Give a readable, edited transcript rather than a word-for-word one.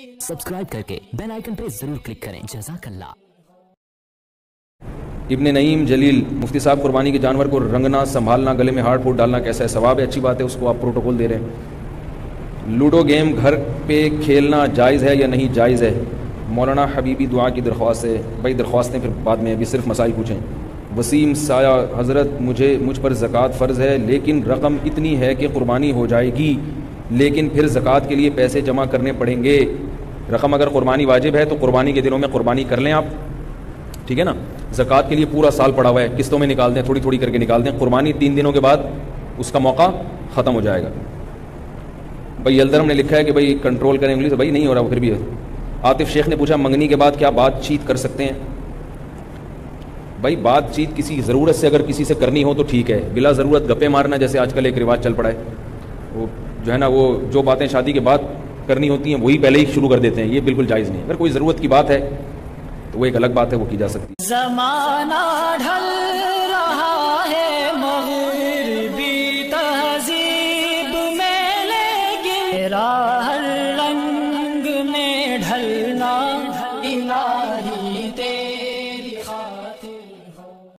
Subscribe करके bell icon पे जरूर क्लिक करें। जज़ाकल्लाह। इब्ने नईम जलील, मुफ्ती साहब कुर्बानी के जानवर को रंगना, संभालना, गले में हार्ड फूड डालना कैसा है? सवाब है, अच्छी बात है, उसको आप प्रोटोकॉल दे रहे हैं। लूडो गेम घर पे खेलना जायज़ है या नहीं जायज़ है? मौलाना हबीबी दुआ की दरख्वास्त है। भाई दरख्वास्तें फिर बाद में, अभी सिर्फ मसाइल पूछें। वसीम साया, हज़रत मुझ पर ज़कात फ़र्ज़ है लेकिन रकम इतनी है कि कुर्बानी हो जाएगी, लेकिन फिर ज़कात के लिए पैसे जमा करने पड़ेंगे। रकम अगर कुर्बानी वाजिब है तो कुर्बानी के दिनों में कुर्बानी कर लें आप, ठीक है ना। ज़कात के लिए पूरा साल पड़ा हुआ है, किस्तों में निकाल दें, थोड़ी थोड़ी करके निकाल दें। कुर्बानी 3 दिनों के बाद उसका मौका ख़त्म हो जाएगा। भाई यलदरम ने लिखा है कि भाई कंट्रोल करें इंग्लिश, भाई नहीं हो रहा वो फिर भी है। आतिफ शेख ने पूछा मंगनी के बाद क्या बातचीत कर सकते हैं? भाई बातचीत किसी ज़रूरत से अगर किसी से करनी हो तो ठीक है, बिला ज़रूरत गप्पे मारना जैसे आजकल एक रिवाज चल पड़ा है, वो जो है ना, वो जो बातें शादी के बाद करनी होती हैं वही पहले ही शुरू कर देते हैं, ये बिल्कुल जायज़ नहीं है। अगर कोई ज़रूरत की बात है तो वो एक अलग बात है, वो की जा सकती है। ज़माना ढल रहा है मग़रिबी तहज़ीब में, लेकिन हर रंग में ढलना